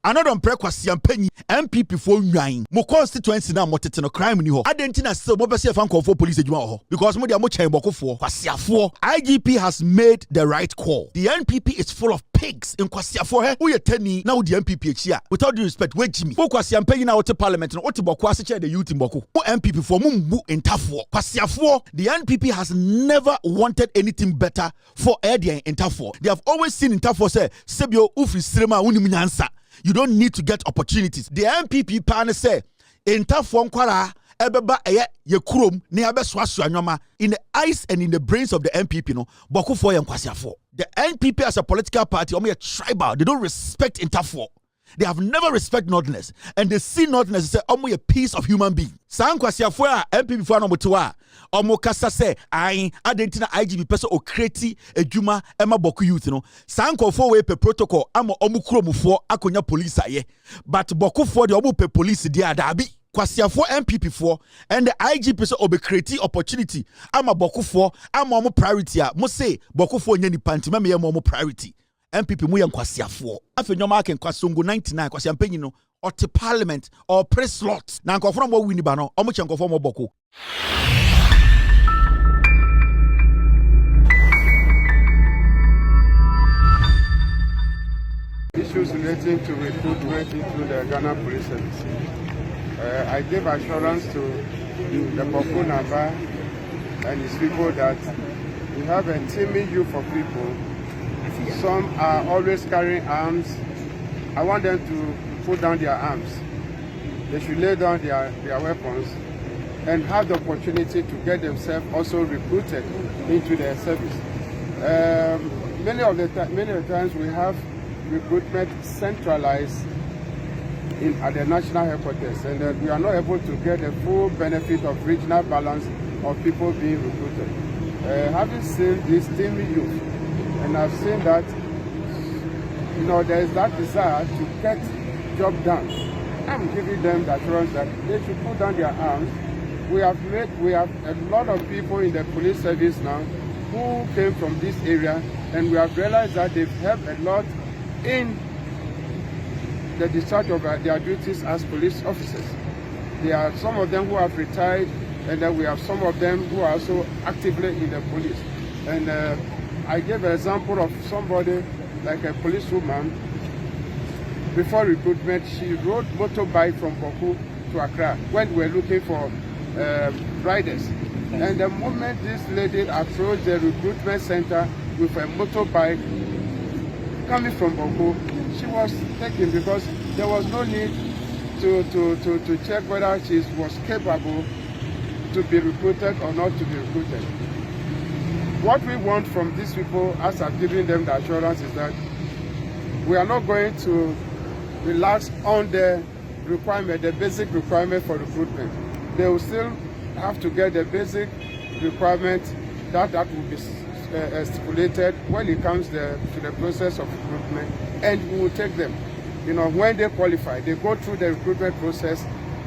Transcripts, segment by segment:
another KwasiaPanin MPP for nwan mo constituency na motete no crime ni ho adentina still mo be say fan for police adwuma ho because mo dia mo chen bokofo kwasiafo. IGP has made the right call. The NPP is full of pigs in kwasiafo he wo ye tani na wo the NPP echi without due respect we jimi wo KwasiaPanin na wo te parliament no wo te boko ase che the youth boko wo MPP for mo mbu intafo kwasiafo. The NPP has never wanted anything better for Edian intafo. They have always seen intafo say sebio ufri sirema unim nyansa. You don't need to get opportunities. The MPP pan say intafo nkwara ebeba ye kurom ne abeswaso anwoma in the eyes and in the brains of the NPP no boko for ye kwasiafo. The NPP as a political party omo ye tribal. They don't respect intafo. They have never respected Northerners, and they see Northerners as almost a piece of human being. San kwasiafo a MPP for no motowa omo kasa say I adentina IGP person o create adwuma ema Bawku youth no san kwafo we pe protocol ama omo kromufo akonya police aye but Bawku for the omo pe police dia adabi kwasiafo MPP for and the IGP so obe create opportunity ama Bawku for ama omo priority a mo say Bawku for nya ni panti me omo priority. MPP mu yan kwasiafo Afenyo Markin kwasongo 99 KwasiaPanin no or to parliament or press slot na nkofo mo wini ba no omo chenkofo mo Bawku. Issues relating to recruitment into the Ghana Police Service. I gave assurance to the Bawku Naba and his people that we have a teaming youth of people. Some are always carrying arms. I want them to put down their arms. They should lay down their weapons and have the opportunity to get themselves also recruited into their service. Many of the times we have recruitment centralized at the national headquarters, and we are not able to get the full benefit of regional balance of people being recruited. Having seen this teaming youth, and I've seen that, there is that desire to get job done. I'm giving them the assurance that they should put down their arms. We have a lot of people in the police service now who came from this area, and we have realized that they've helped a lot in the discharge of their duties as police officers. There are some of them who have retired, and then we have some of them who are also actively in the police. And I gave an example of somebody like a policewoman. Before recruitment, she rode motorbike from Bawku to Accra when we were looking for riders. And the moment this lady approached the recruitment center with a motorbike coming from Bawku, she was taken because there was no need to check whether she was capable to be recruited or not to be recruited. What we want from these people, as I've given them the assurance, is that we are not going to relax on the requirement, the basic requirement for recruitment. They will still have to get the basic requirement that will be stipulated when it comes to the process of recruitment, and we will take them. When they qualify, they go through the recruitment process,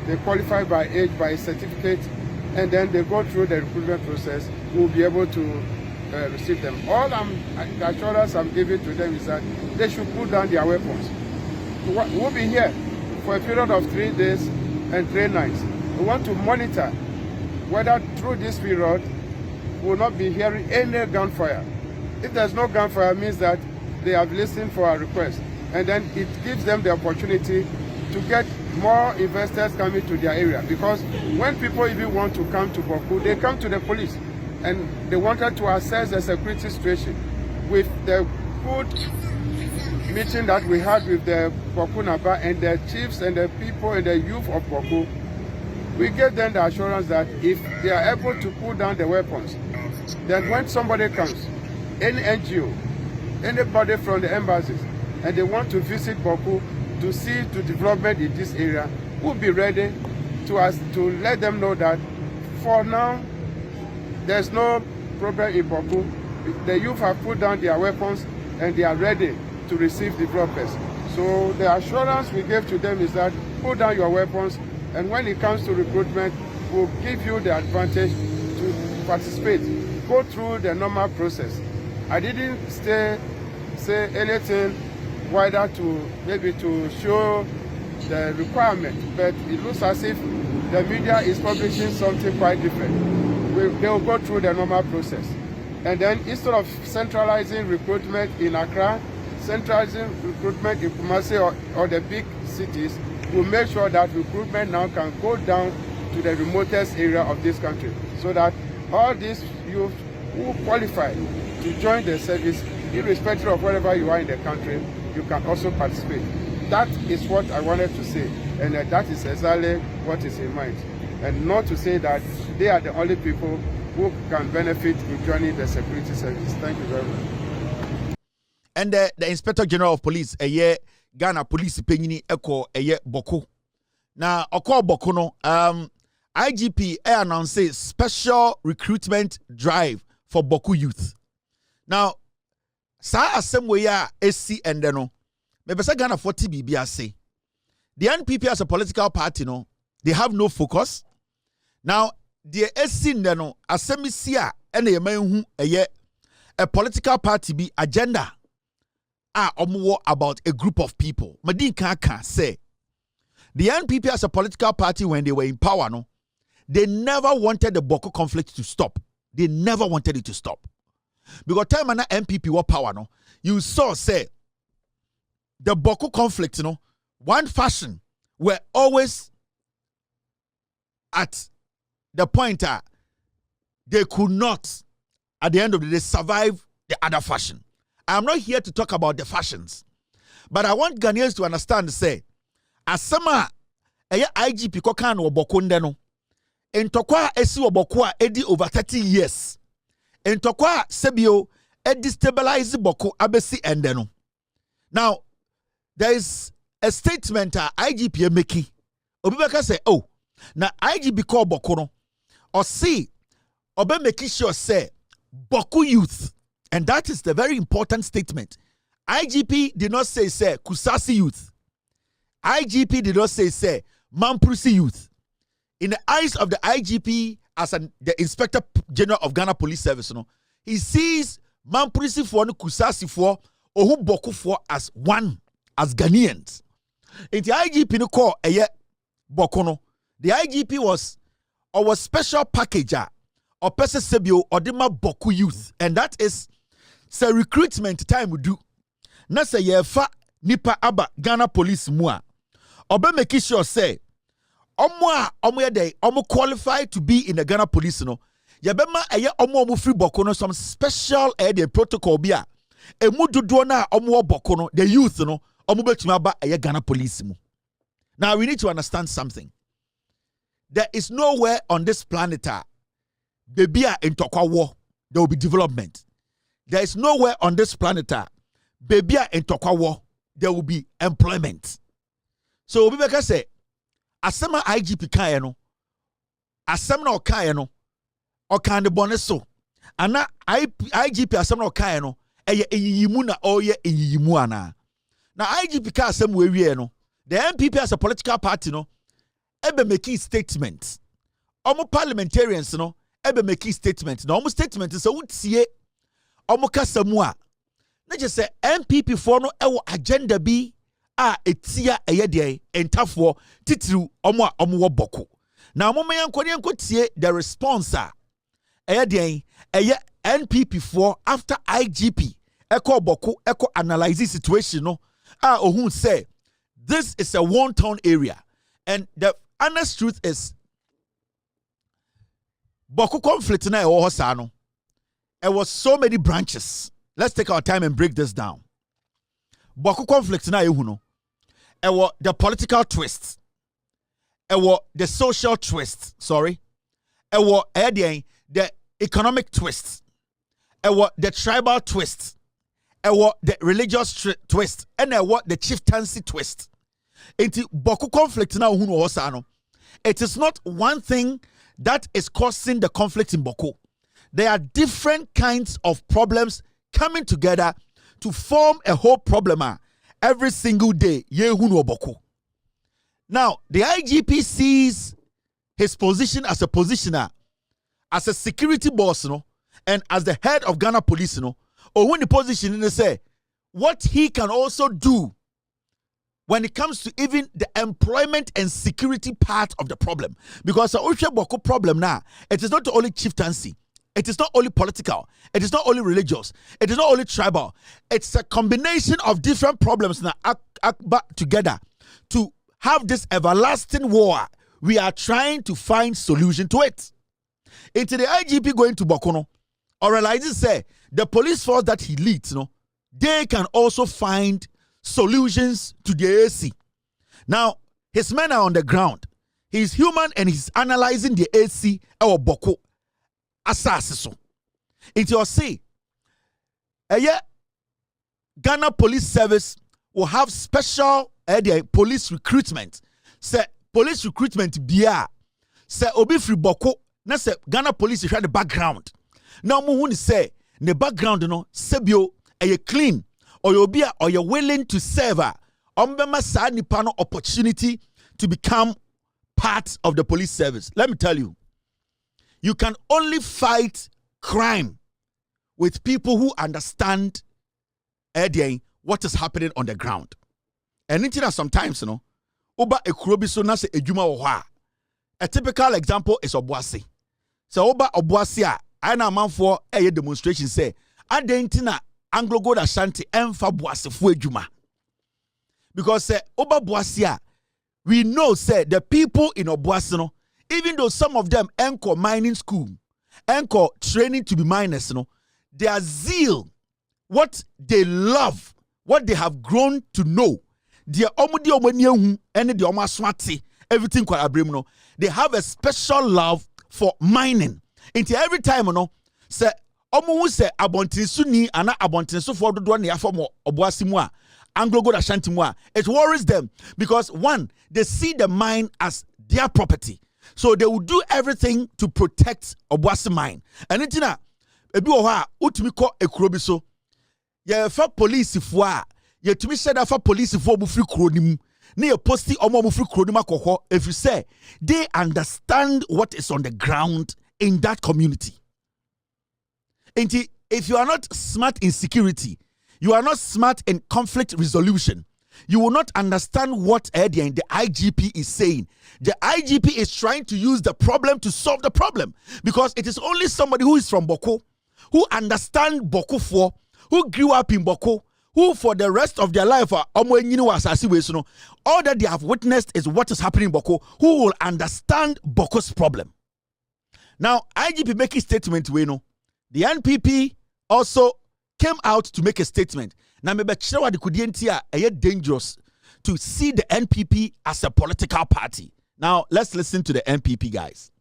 they qualify by age, by certificate, and then they go through the recruitment process. We will be able to receive them. The assurance I'm giving to them is that they should put down their weapons. We'll be here for a period of 3 days and 3 nights. We want to monitor whether through this period we will not be hearing any gunfire. If there's no gunfire, it means that they have listened for our request, and then it gives them the opportunity to get more investors coming to their area. Because when people even want to come to Bawku, they come to the police, and they wanted to assess the security situation. With the good meeting that we had with the Bawku Naba and the chiefs and the people and the youth of Bawku, we gave them the assurance that if they are able to put down the weapons, then when somebody comes, any NGO, anybody from the embassies, and they want to visit Bawku to see to development in this area, we'll be ready to let them know that for now, there's no problem in Bawku. The youth have put down their weapons and they are ready to receive developers. So the assurance we gave to them is that put down your weapons, and when it comes to recruitment, we'll give you the advantage to participate. Go through the normal process. I didn't say anything wider to maybe to show the requirement, but it looks as if the media is publishing something quite different. They will go through the normal process. And then instead of centralizing recruitment in Accra, centralizing recruitment in Kumasi or the big cities, we'll make sure that recruitment now can go down to the remotest area of this country, so that all these youth who qualify to join the service, irrespective of wherever you are in the country, you can also participate. That is what I wanted to say, and that is exactly what is in mind. And not to say that they are the only people who can benefit in joining the security service. Thank you very much. And the Inspector General of Police, Ghana Police Penyini Eko Bawku. Now, Oko Bawku no, IGP announced special recruitment drive for Bawku youth. Now, sa asem we ya esi ende no, mebesa Ghana 40 BBA say. The NPP as a political party no, they have no focus. Now, the esi ende no, asem isi a ene yemanhu a political party be agenda about a group of people. Madin can say the NPP as a political party, when they were in power, no, they never wanted the Bawku conflict to stop. They never wanted it to stop. Because time and NPP were power, no, you saw say the Bawku conflict, you know, one fashion were always at the point they could not, at the end of the day, survive the other fashion. I'm not here to talk about the fashions, but I want Ghanaians to understand, say, asama IGP kokan wo Bawku ndeno, entokwa esi wo Bawku a edi over 30 years, entokwa sebio destabilize Bawku abesi endeno. Now, there is a statement IGP making. Obibeka say, oh, na IGP call Bawku no, or see, obe making sure say, Bawku youth. And that is the very important statement. IGP did not say Kusasi youth. IGP did not say Mamprusi youth. In the eyes of the IGP as the Inspector General of Ghana Police Service, he sees Mamprusi for Kusasi for or Bawku for as one, as Ghanaians. In the IGP no call Bawku no, the IGP was our special packager or person sebio or dema Bawku youth, and that is say recruitment time we do. Na say yefa nipa aba Ghana Police mua. Obe make sure say omo qualified to be in the Ghana Police no. Yebema omo free Bawku no some special the protocol bia. Emu dodo na omo Bawku no the youth no omo betuma aba Ghana Police mu. Now we need to understand something. There is nowhere on this planet baby in Tokwa war there will be development. There is nowhere on this planet baby in Tokwa war there will be employment. So we make say asema IGP kan no asem na okan no okan de bone so ana IGP asem na okan no eye eyiyimu na oye eyiyimu ana na IGP ka asem we wie no the NPP as a political party no ebe make statement omo parliamentarians no ebe make statement na omo statement so wutie omo kasa mu a na je say NPP for no ewo agenda bi a etia de entafo titiru omo a omo wo Bawku na omo yanko tie the response de NPP for after IGP eko Bawku eko analyze situation no ohun say this is a one-town area, and the honest truth is Bawku conflict na no. There was so many branches. Let's take our time and break this down. Bawku conflict na Yohuno. There was the political twist. There was the social twist. Sorry. There was the economic twist. There was the tribal twist. There was the religious twist. And there was the chieftaincy twist. It's Bawku conflict na Yohuno no. It is not one thing that is causing the conflict in Bawku. There are different kinds of problems coming together to form a whole problem every single day. Yohuno Bawku. Now, the IGP sees his position as a positioner, as a security boss, and as the head of Ghana Police, or when the position in say, what he can also do when it comes to even the employment and security part of the problem. Because the Bawku problem now, it is not only chieftaincy, it is not only political, it is not only religious, it is not only tribal. It's a combination of different problems now back together to have this everlasting war. We are trying to find solution to it. Into the IGP going to Bawku, or realizes say the police force that he leads, they can also find solutions to the AC. Now, his men are on the ground. He's human and he's analyzing the AC or Bawku assassin. Into your say, Ghana Police Service will have special police recruitment. Say police recruitment biya. Say obi free Bawku. Na say Ghana Police is the background. Now mu say the background sebio clean. Or you're willing to serve opportunity to become part of the police service. Let me tell you, you can only fight crime with people who understand what is happening on the ground. And it is sometimes, oba ekrobi so na se ejuma wo ha. A typical example is Obuasi. So oba Obuasi a na amanfo demonstration say adentina Anglo Gold Ashanti emfa Boasefo adwuma. Because Oba Boasia, we know say the people in Obuasi even though some of them anchor mining school, anchor training to be miners, their zeal, what they love, what they have grown to know, their everything they have a special love for mining. Until every time say Omu se abontinsu ni ana abontinsu for dodo na yafo Obuasi mu a Anglo Gold Ashanti mu a, it worries them because one, they see the mine as their property, so they will do everything to protect Obuasi mine. And itina ebi wo ha utumi ko ekuro bi so ye fa police fo a ye tumi sheda fa police fo bu free kuro nim na ye posti omo mu free kuro nim akokho if you say they understand what is on the ground in that community. If you are not smart in security, you are not smart in conflict resolution, you will not understand what the IGP is saying. The IGP is trying to use the problem to solve the problem because it is only somebody who is from Bawku, who understands Bawku, who grew up in Bawku, who for the rest of their life all that they have witnessed is what is happening in Bawku, who will understand Bawku's problem. Now, IGP make a statement, the NPP also came out to make a statement. Now, maybe dangerous to see the NPP as a political party. Now, let's listen to the NPP guys.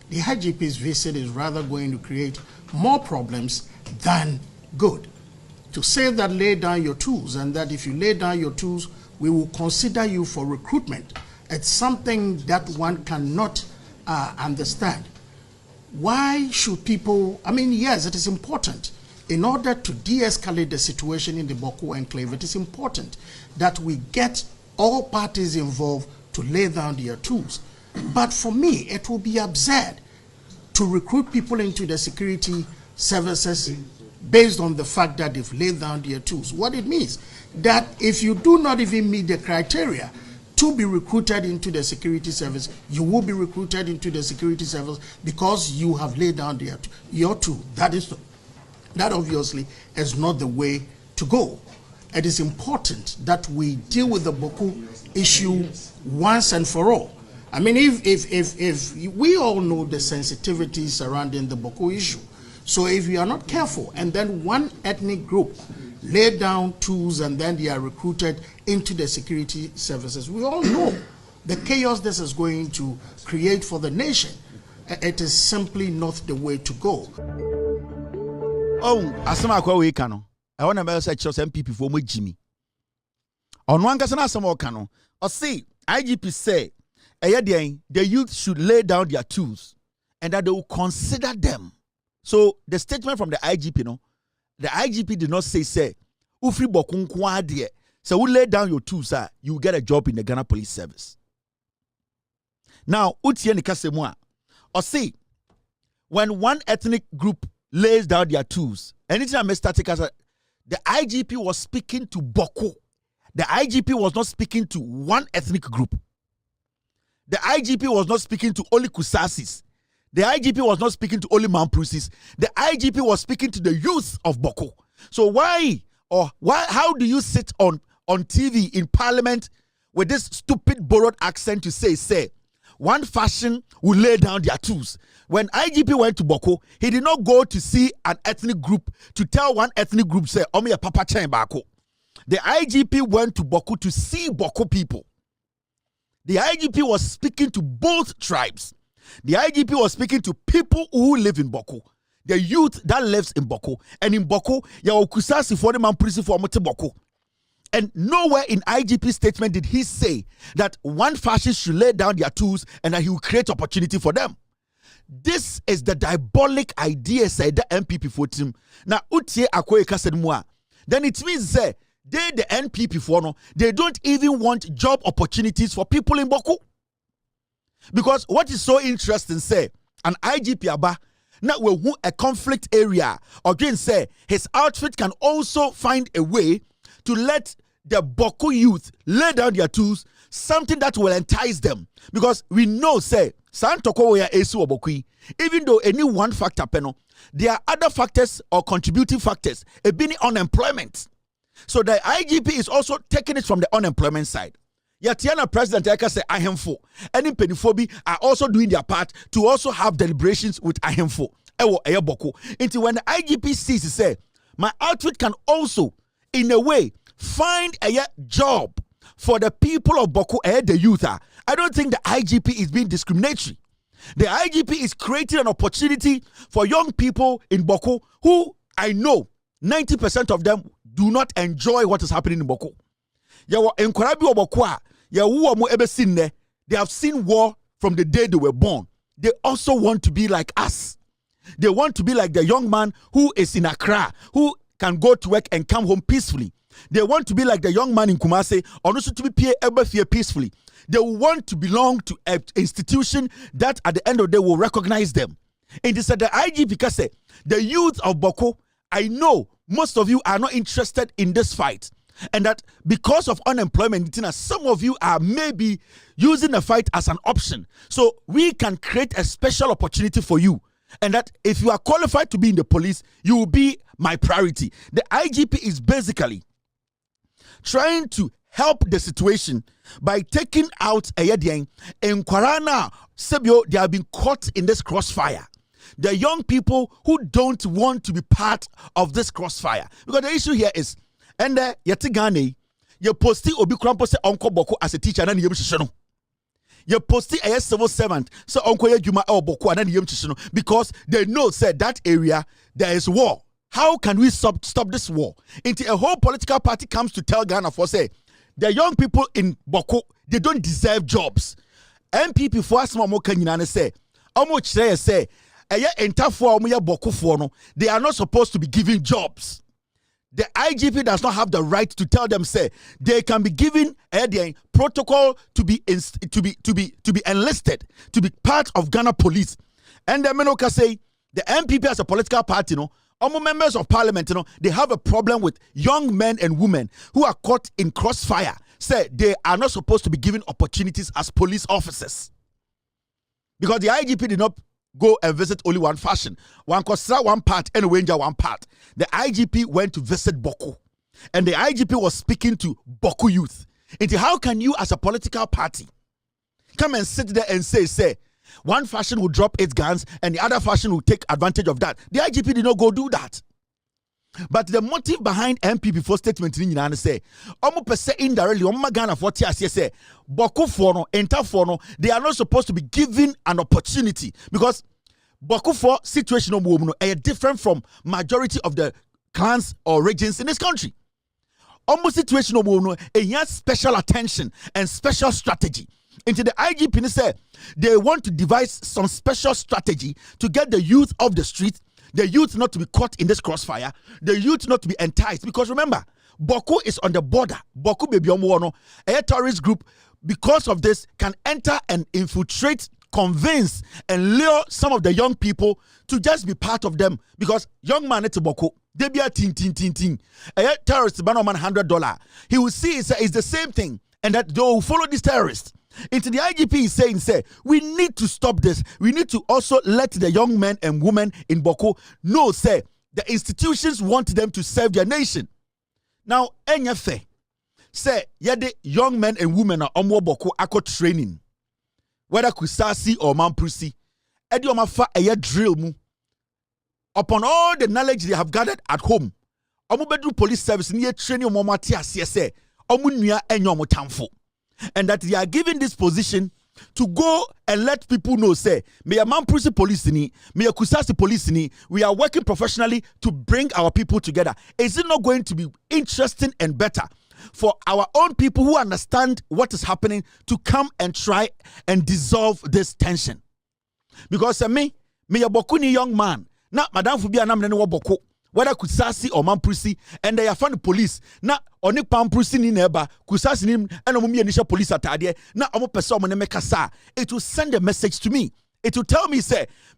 The IGP's visit is rather going to create more problems than good. To say that lay down your tools and that if you lay down your tools, we will consider you for recruitment. It's something that one cannot understand. Why should people, yes, it is important. In order to de-escalate the situation in the Bawku enclave, it is important that we get all parties involved to lay down their tools. But for me, it will be absurd to recruit people into the security services based on the fact that they've laid down their tools. What it means, that if you do not even meet the criteria to be recruited into the security service, you will be recruited into the security service because you have laid down your tool. That obviously is not the way to go. It is important that we deal with the Bawku issue once and for all. If we all know the sensitivities surrounding the Bawku issue, so if we are not careful and then one ethnic group lay down tools and then they are recruited into the security services, we all know the chaos this is going to create for the nation. It is simply not the way to go. Oh, asama kwa we kano. I want to say chose MPP for mo Jimmy. On one person asama kano. Or see, IGP say, the youth should lay down their tools and that they will consider them. So the statement from the IGP, the IGP did not say, Ufri Bawku nkwa so we lay down your tools, you will get a job in the Ghana Police Service. Now, utie ni kasemwa. Or see, when one ethnic group lays down their tools, anything I may start the IGP was speaking to Bawku. The IGP was not speaking to one ethnic group. The IGP was not speaking to only Kusasis. The IGP was not speaking to only Mamprusis. The IGP was speaking to the youth of Bawku. So how do you sit on TV in parliament with this stupid borrowed accent to say, one faction will lay down their tools? When IGP went to Bawku, he did not go to see an ethnic group to tell one ethnic group, say, Omi Papa Chen Bako. The IGP went to Bawku to see Bawku people. The IGP was speaking to both tribes. The IGP was speaking to people who live in Bawku, the youth that lives in Bawku. And in Bawku, ya okusasi for the man prison for mote Bawku. And nowhere in IGP statement did he say that one fascist should lay down their tools and that he will create opportunity for them. This is the diabolic idea, said the MPP for team. Now, utie akoye kasedmua. Then it means that the NPP for no, they don't even want job opportunities for people in Bawku. Because what is so interesting, say, an IGP aba, now we a conflict area, or say his outfit can also find a way to let the Bawku youth lay down their tools, something that will entice them. Because we know, say, even though any one factor, there are other factors or contributing factors, being unemployment. So the IGP is also taking it from the unemployment side. Yatiana President Eka say ahemfo. Any peniphobi are also doing their part to also have deliberations with ahemfo. Ewo eye Bawku. Until when the IGP sees to say, my outfit can also, in a way, find a job for the people of Bawku, the youth. I don't think the IGP is being discriminatory. The IGP is creating an opportunity for young people in Bawku who I know 90% of them do not enjoy what is happening in Bawku. They have seen war from the day they were born. They also want to be like us. They want to be like the young man who is in Accra, who can go to work and come home peacefully. They want to be like the young man in Kumasi, or also to be peacefully. They want to belong to an institution that at the end of the day will recognize them. And they said the IGP because the youth of Bawku, I know most of you are not interested in this fight. And that because of unemployment, some of you are maybe using the fight as an option. So we can create a special opportunity for you. And that if you are qualified to be in the police, you will be my priority. The IGP is basically trying to help the situation by taking out a yedian. In Kwarana, Sebio, they have been caught in this crossfire. The young people who don't want to be part of this crossfire. Because the issue here is, and yetigane, you posti obi krampo se onko Bawku as a teacher and you you posti a civil servant so onko ye juma or Bawku and you because they know said that area there is war. How can we stop this war? Until a whole political party comes to tell Ghana for say the young people in Bawku, they don't deserve jobs. MPP for us mo kanyina say omo kire say they are not supposed to be giving jobs. The IGP does not have the right to tell them say they can be given a protocol to be enlisted to be part of Ghana police. And the Menoka say the MPP as a political party, members of parliament, they have a problem with young men and women who are caught in crossfire. Say they are not supposed to be given opportunities as police officers because the IGP did not go and visit only one fashion. One Kosra one part and Wenja one part. The IGP went to visit Bawku. And the IGP was speaking to Bawku youth. Into how can you as a political party come and sit there and say, one fashion will drop its guns and the other fashion will take advantage of that. The IGP did not go do that. But the motive behind MPP for statement in United say, indirectly, Ghana for say, Bawku for enter for they are not supposed to be given an opportunity because Bawku for situation are different from majority of the clans or regions in this country. Almost situation has special attention and special strategy. Into the IGP say they want to devise some special strategy to get the youth off the street. The youth not to be caught in this crossfire, the youth not to be enticed. Because remember, Bawku is on the border. Bawku baby a terrorist group, because of this, can enter and infiltrate convince and lure some of the young people to just be part of them, because young man it's Bawku. They be a ting. A terrorist ban man $100. He will see it's the same thing, and that they will follow this terrorist. Into the IGP is saying, we need to stop this. We need to also let the young men and women in Bawku know, the institutions want them to serve their nation. Now, enyefe, the young men and women are omwo Bawku ako training. Whether kusasi or mamprusi, edi omafa eye drill mu. Upon all the knowledge they have gathered at home, omu bedru police service niye training omo mati asese, omu nua enyo omo tamfo. And that they are given this position to go and let people know, me a mamprusi police ni, me a kusasi police ni, we are working professionally to bring our people together. Is it not going to be interesting and better for our own people who understand what is happening to come and try and dissolve this tension? Because me a Bawku ni young man, na madam fubi anam ne wo Bawku, whether kusasi or mamprusi, and they are found the police. Na oni pamprusi ni neba, kusasi ni eno mumi enisha police atade, na omo pese omo ne mekasa. It will send a message to me. It will tell me,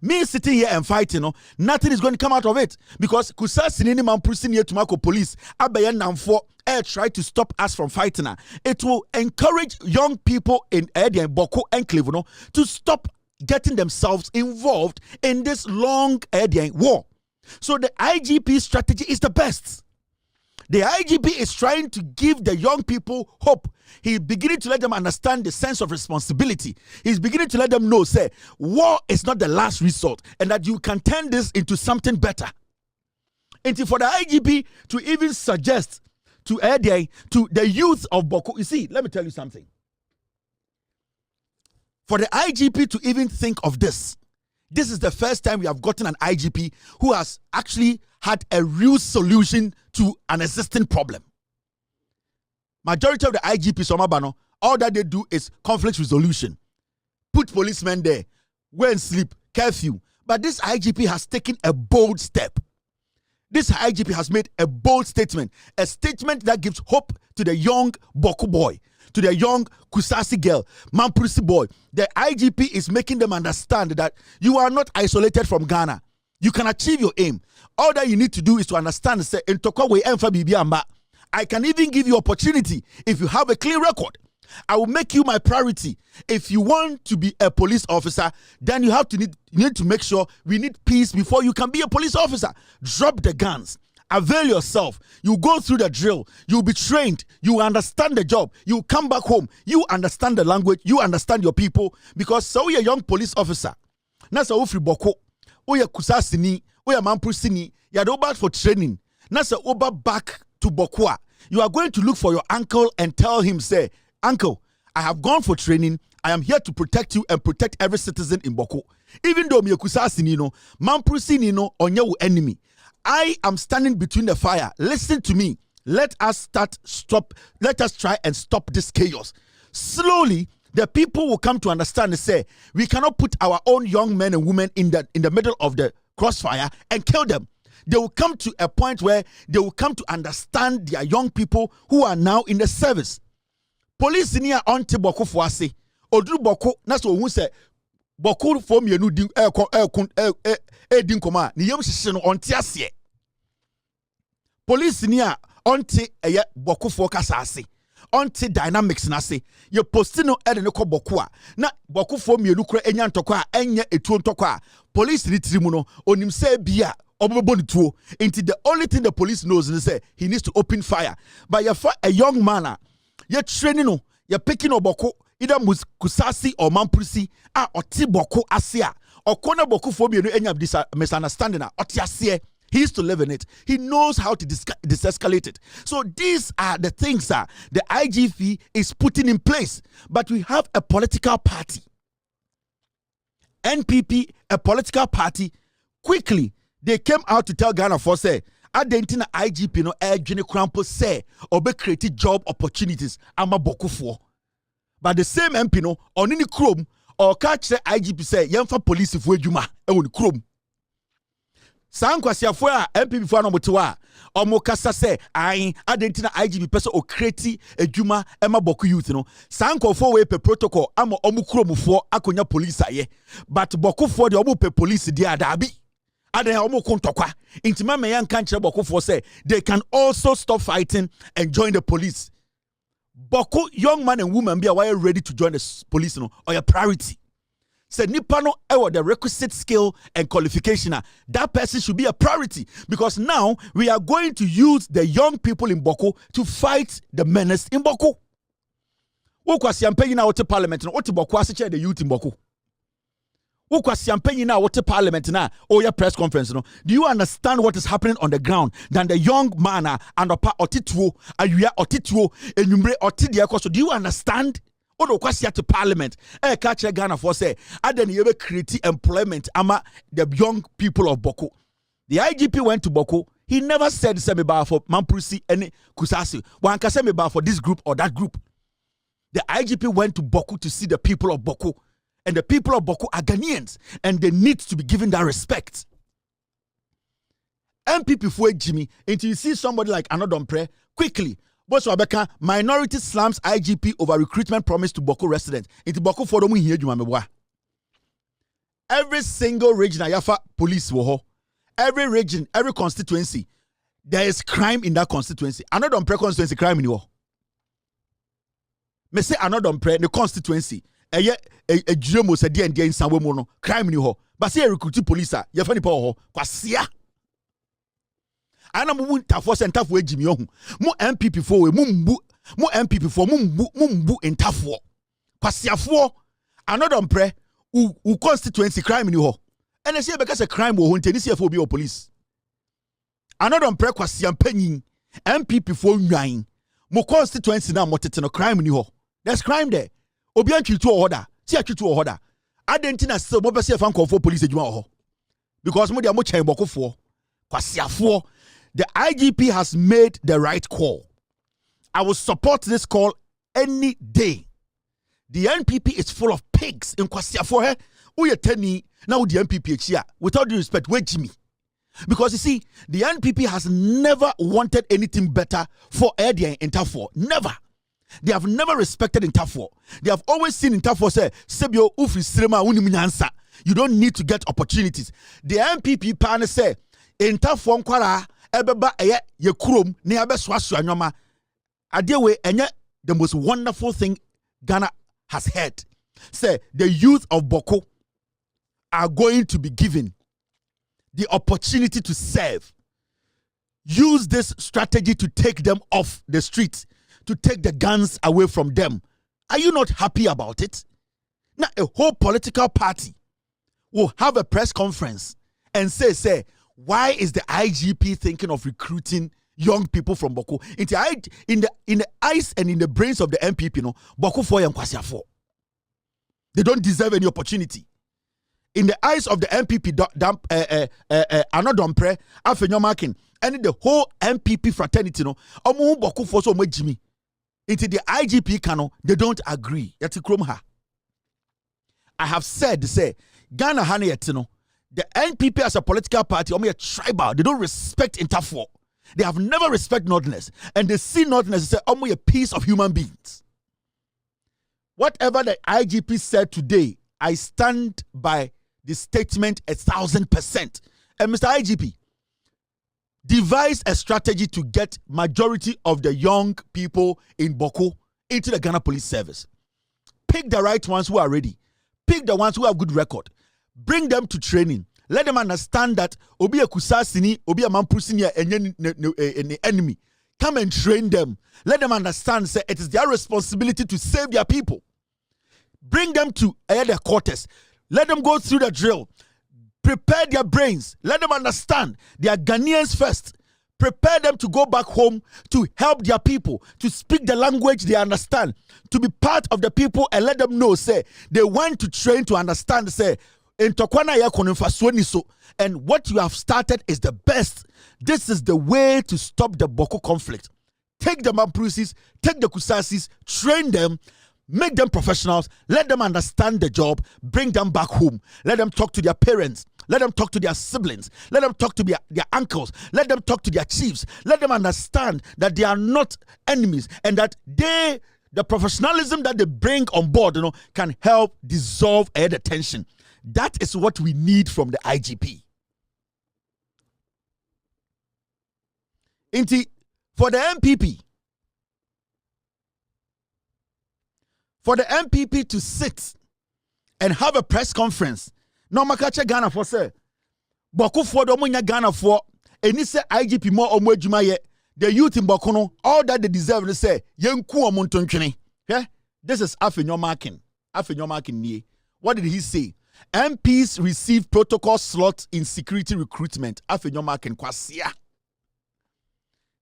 me sitting here and fighting, nothing is going to come out of it. Because kusasi ni mamprusi ni etumako police, abaye namfo, try to stop us from fighting. It will encourage young people in Bawku enclave to stop getting themselves involved in this long war. So the IGP strategy is the best. The IGP is trying to give the young people hope. He's beginning to let them understand the sense of responsibility. He's beginning to let them know, war is not the last resort, and that you can turn this into something better. And for the IGP to even suggest to the youth of Bawku, you see, let me tell you something. For the IGP to even think of this is the first time we have gotten an IGP who has actually had a real solution to an existing problem. Majority of the IGPs, all that they do is conflict resolution. Put policemen there, go and sleep, curfew. But this IGP has taken a bold step. This IGP has made a bold statement, a statement that gives hope to the young Bawku boy, to the young Kusasi girl, Mamprusi boy. The IGP is making them understand that you are not isolated from Ghana. You can achieve your aim. All that you need to do is to understand, I can even give you opportunity if you have a clean record. I will make you my priority. If you want to be a police officer, then you need to make sure we need peace before you can be a police officer. Drop the guns. Avail yourself. You go through the drill. You'll be trained. You understand the job. You come back home. You understand the language. You understand your people. Because so you're a young police officer. Nasa ufri Bawku. Oya kusasini. Oya mampusini. You're over for training. Nasa over back to Bawku. You are going to look for your uncle and tell him, Uncle, I have gone for training. I am here to protect you and protect every citizen in Bawku. Even though me kusasini no, mampusini no, onye enemy. I am standing between the fire. Listen to me. Let us try and stop this chaos. Slowly, the people will come to understand and we cannot put our own young men and women in the middle of the crossfire and kill them. They will come to a point where they will come to understand their young people who are now in the service. Police in here on Bawku fuase. Odru Bawku, na so who say Bawku for me no din din koma ni yem hihye no onte ase. Police ni a onte eye Bawku for kasa ase. Onte dynamics na se. Ye post no e de ne ko Bawku a na Bawku for me no kura enya ntoko a enye etuo ntoko a police ni tirimu no onim say bia obebo ni tuo. Into the only thing the police knows is say he needs to open fire. But you for a young man you're training no, you're picking up Bawku, either kusasi or mamprusi, or ti Bawku asia, or kona Bawku phobia no any misunderstanding or he used to live in it. He knows how to disescalate it. So these are the things that the IGP is putting in place. But we have a political party. NPP, a political party, quickly they came out to tell Ghana for Adentina IGP no Jini Krampo say obe create job opportunities ama Bawku for. But the same MP no on any chrome or catch the IGP say yemfa police for adwuma e won chrome. San kwasiafo a MPP fo na motewa omo kasa se ayin adentina IGP person o create adwuma ema Bawku youth no san kofo we pe protocol ama omo kromufo akonya police aye but Bawku fo de omo pe police dia adabi aden omo kontokwa intima me yan kan kire Bawku fo say they can also stop fighting and join the police. Bawku young man and woman be are ready to join the police no or your priority. Say nipa no the requisite skill and qualification, that person should be a priority because now we are going to use the young people in Bawku to fight the menace in Bawku. KwasiaPanin na wote parliament no wote Bawku ase the youth in Bawku. KwasiaPanin na wote parliament na your press conference no. Do you understand what is happening on the ground than the young man and opa otituo awia otituo enumre otide ekoso? Do you understand? Odo kwasia to parliament catch Ghana for say aden you create employment ama the young people of Bawku. The IGP went to Bawku. He never said say me ba for Mamprusi any Kusasi. One can say me ba for this group or that group. The IGP went to Bawku to see the people of Bawku, and the people of Bawku are Ghanaians and they need to be given that respect. MPP for Jimmy until you see somebody like Dompreh quickly. But Wabeka minority slams IGP over recruitment promise to Bawku residents. Into Bawku for them here you every single region Ayafa police wo. Every region, every constituency, there is crime in that constituency. Dompreh constituency crime in you. Me say Dompreh the constituency. A jumo said the in some woman crime in you. But say recruit police ya funny power kwasia. Ana mu ntafo se ntafo ejimi ohun mu MPP fo we mu MPP fo mu ntafo kwasiafo Dompreh u constituency crime ni ho ene se be ka se crime wo ho nteni se fo bi o police Dompreh KwasiaPanin MPP fo nwan mu constituency na motete no crime ni ho. There's crime there. Obi antwitu order ti atwitu order adentina se mo be se fa nkofo police ejuma ho because mo dia mo chen bokofo kwasiafo. The IGP has made the right call. I will support this call any day. The NPP is full of pigs in KwasiaPanin. Uye teni now the NPP here. Without due respect, wait Jimmy. Because you see, the NPP has never wanted anything better for Edia in Tafo. Never. They have never respected in Tafo. They have always seen in Tafo say, Sebio ufri srema uniminyansa. You don't need to get opportunities. The NPP pan say, in Tafo nkwara ebeba ye kurom ne abeswaso anwoma adewe enye the most wonderful thing Ghana has heard. Say the youth of Bawku are going to be given the opportunity to serve. Use this strategy to take them off the streets, to take the guns away from them. Are you not happy about it? Now a whole political party will have a press conference and say why is the IGP thinking of recruiting young people from Bawku? In the eyes and in the brains of the MPP, no, Bawku for and KwasiaPanin. They don't deserve any opportunity. In the eyes of the MPP, Dompreh Afenyo Markin, and the whole MPP fraternity, no, Bawku for so much Jimmy. Into the IGP canon, they don't agree. That's a kromha. I have said, Ghana Haneyetino. The NPP as a political party, a tribal, they don't respect Interfor. They have never respected Northerners. And they see Northerners as a piece of human beings. Whatever the IGP said today, I stand by the statement 1,000%. And Mr. IGP, devise a strategy to get majority of the young people in Bawku into the Ghana Police Service. Pick the right ones who are ready. Pick the ones who have good record. Bring them to training. Let them understand that obi a kusasini, obi a mampusini an enemy. Come and train them. Let them understand say it is their responsibility to save their people. Bring them to their quarters. Let them go through the drill. Prepare their brains. Let them understand they are Ghanaians first. Prepare them to go back home to help their people, to speak the language they understand, to be part of the people and let them know, say, they want to train to understand, say, and what you have started is the best. This is the way to stop the Bawku conflict. Take the Mamprusis, take the Kusasis, train them, make them professionals, let them understand the job, bring them back home, let them talk to their parents, Let them talk to their siblings. Let them talk to their uncles. Let them talk to their chiefs. Let them understand that they are not enemies and that the professionalism that they bring on board, can help dissolve the tension. That is what we need from the IGP. For the MPP to sit and have a press conference, no makache Ghana for say, Bawku for the Omunya Ghana for, and he say IGP more or more Jumaye, the youth in Bawku, all that they deserve to say, Yenku Omuntonkini. Yeah? This is Afenyo Markin. Afenyo Markin nie. What did he say? MPs receive protocol slots in security recruitment. Afenyo Markin Kwasia.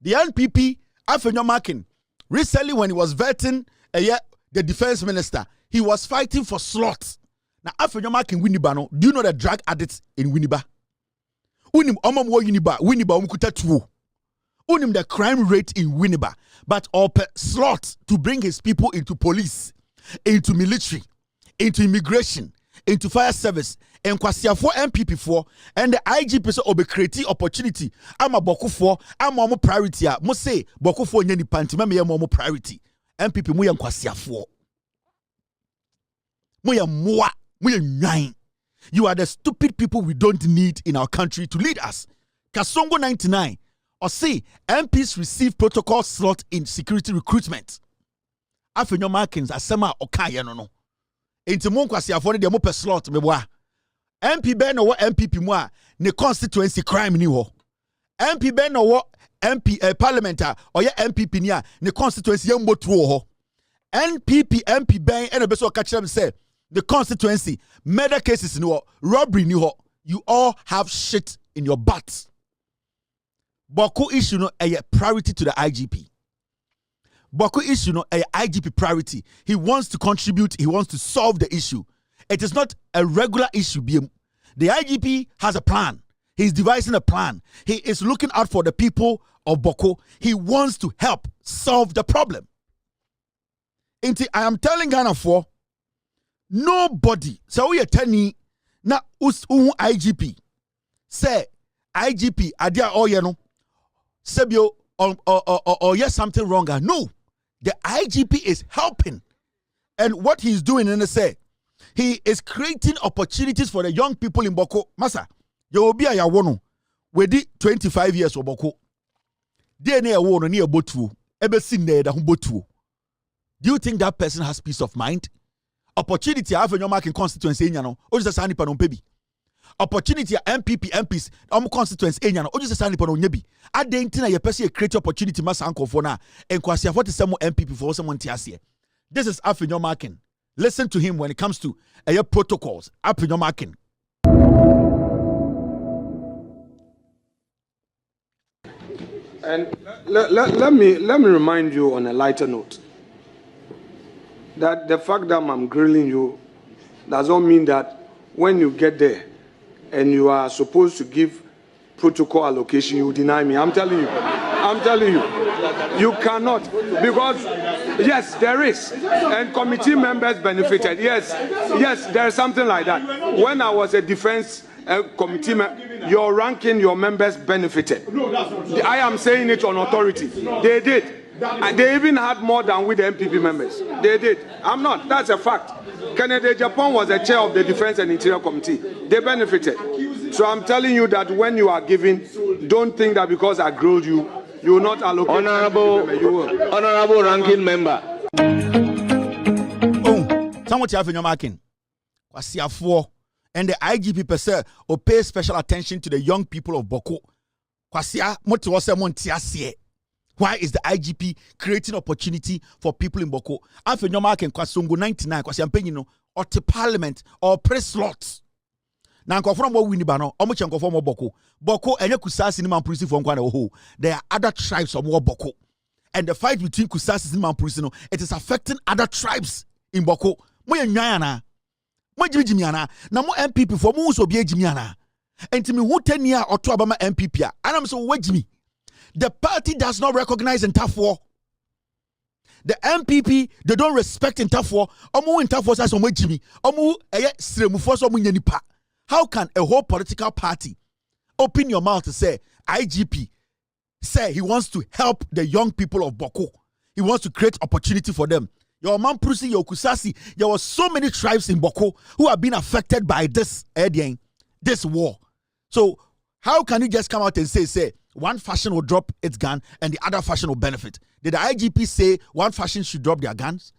The NPP, Afenyo Markin, recently when he was vetting the defense minister, he was fighting for slots. Now, Afenyo Markin Winneba, no, do you know the drug addicts in Winneba? Unim omamwo Winneba umukuta tuo. Unim the crime rate in Winneba, but op slots to bring his people into police, into military, into immigration, into fire service, and KwasiaPanin MPP for, and the IGP so obe create opportunity. I'm a Bawku for, I'm a priority. Mo say Bawku for nyani panti, me mo priority. MPP mo yang KwasiaPanin. Mo yang moa, mo yang nine. You are the stupid people we don't need in our country to lead us. Kasongo 99. Or say MPs receive protocol slot in security recruitment. Afenyo Markins asema okaya no. Enti mo KwasiaPanin de mo per slot meboa. MP Ben or MPP moi ne constituency crime ni ho. MP Ben or MP parliamentar or ya MPP nia ne constituency yambo tuo ho. NPP MP Ben and a beso catch them say the constituency murder cases no robbery ni ho. You all have shit in your butts. Bawku issue no a priority to the IGP. Bawku issue no a IGP priority. He wants to contribute, he wants to solve the issue. It is not a regular issue. The IGP has a plan. He's devising a plan. He is looking out for the people of Bawku. He wants to help solve the problem. I am telling Ghana for nobody. So we are telling na IGP. Say IGP adia oyeno. Sebio or yes something wrong. No. The IGP is helping. And what he's doing in the say, he is creating opportunities for the young people in Bawku. Masa, you will be a yawono. We did 25 years of Bawku. DNA awono ni abotu. Ebe sinne da humbotu. Do you think that person has peace of mind? Opportunity Afenyo Markin constituency enyano. Oji sasa nipa no pebi. Opportunity MPP MPs constituency enyano. Oji sasa nipa no nyebi. Ade ntina ye person create opportunity masa ankofo na. En KwasiaPanin te semo MPP for someone tiasie. This is Afenyo Markin. Listen to him when it comes to protocols. Afenyo Markin. And let me remind you on a lighter note that the fact that I'm grilling you does not mean that when you get there and you are supposed to give protocol allocation, you deny me. I'm telling you, you cannot, because yes, there is, and committee members benefited. Yes, there is something like that. When I was a defense committee member, your ranking, your members benefited. I am saying it on authority. They did. And they even had more than with the MPP members. They did. I'm not. That's a fact. Kennedy Japan was the chair of the Defense and Interior Committee. They benefited. So I'm telling you that when you are giving, don't think that because I grilled you, you will not allocate. Honorable ranking member. Someone to Afenyo Markin. KwasiaPanin and the IGP per se will pay special attention to the young people of Bawku. Why is the IGP creating opportunity for people in Bawku? Afenyo Markin Kwasongo 99 KwasiaPanin or to parliament or press slots. Now from what we no omo chenko from Bawku. Bawku enye kusasi ni mampurisi for nkwana ho. There are other tribes of Bawku. And the fight between kusasi and mampurisi no, it is affecting other tribes in Bawku. Mo yenyan na. Mo jimi ana. Na mo MPP for mo so bi jimi ana. Enti me hu 10 year oto abama MPP a. Ana me so wajimi. The party does not recognize Ntafo. The MPP, they don't respect Ntafo. Omo Ntafo sa so wajimi. Omo eye sremufo so mo nyanipa. How can a whole political party open your mouth to say, IGP, say he wants to help the young people of Bawku. He wants to create opportunity for them. Your man Prusi, your Kusasi, there were so many tribes in Bawku who have been affected by this war. So how can you just come out and say one faction will drop its gun and the other faction will benefit? Did the IGP say one faction should drop their guns?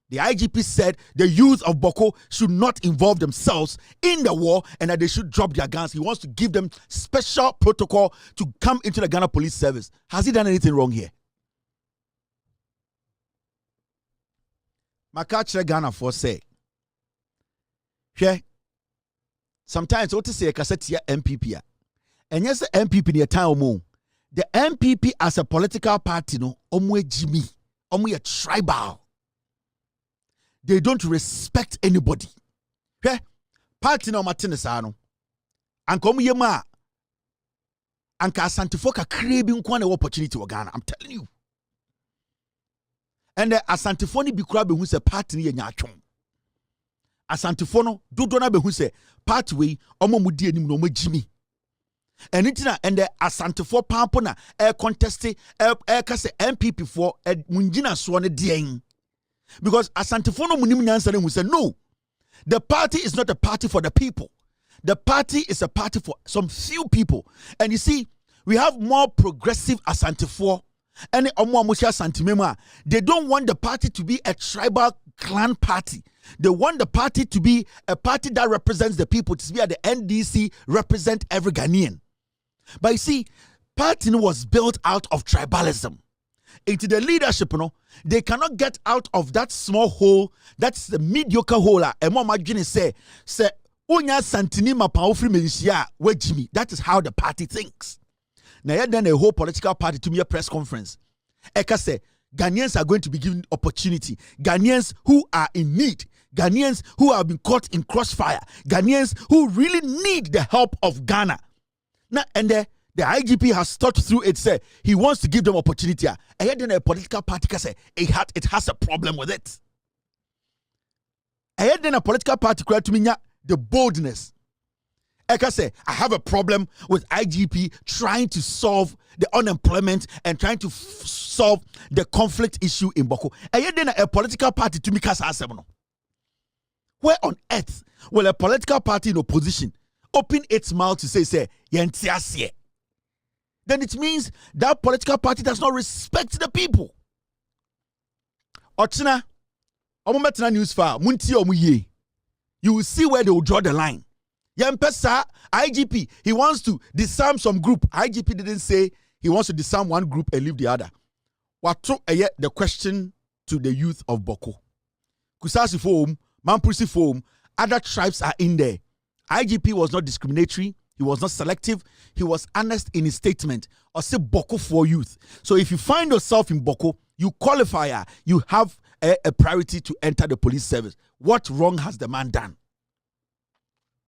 The IGP said the youth of Bawku should not involve themselves in the war and that they should drop their guns. He wants to give them special protocol to come into the Ghana Police Service. Has he done anything wrong here? Makachre Ghana for say, sometimes what to say a cassette MPP. And yes, the MPP near time the MPP as a political party, no, Jimmy, a tribal. They don't respect anybody. Party no Martinezano. And come yema. And Asantifoka craving one opportunity to Ghana. I'm telling you. And the Asantifoni be crabbing who's a party in Yachon. Asantifono, do not be who's a pathway, Omomudi and no Jimmy. And itina and the Asantifo Pampona, air contested, air case MPP for Munjina Swane Dieng. Because Asantifono Munimnyansarin will say, no, the party is not a party for the people. The party is a party for some few people. And you see, we have more progressive Asantifo and Omuamusha Santimema. They don't want the party to be a tribal clan party. They want the party to be a party that represents the people. To be at the NDC, represent every Ghanaian. But you see, party was built out of tribalism. Into the leadership, they cannot get out of that small hole. That's the mediocre hole. And Mama Jenny say, Unya Santini Mapaufri Mensia, where Jimmy. That is how the party thinks. Now, then a whole political party to me a press conference. Eka say, Ghanaians are going to be given opportunity. Ghanaians who are in need. Ghanaians who have been caught in crossfire. Ghanaians who really need the help of Ghana. Now, and the IGP has thought through it, say he wants to give them opportunity. And then a political party can say it has a problem with it. And then a political party can to me the boldness. I can say I have a problem with IGP trying to solve the unemployment and trying to solve the conflict issue in Bawku. And then a political party to me can say, where on earth will a political party in opposition open its mouth to say yentiasie? Then it means that political party does not respect the people. Ochina, omometna news file, munti omuye. You will see where they will draw the line. Yempesa, IGP, he wants to disarm some group. IGP didn't say he wants to disarm one group and leave the other. What the question to the youth of Bawku. Kusasi Forum, Mampusi Forum, other tribes are in there. IGP was not discriminatory. He was not selective. He was honest in his statement. Or say Bawku for youth. So if you find yourself in Bawku, you qualify, you have a priority to enter the police service. What wrong has the man done?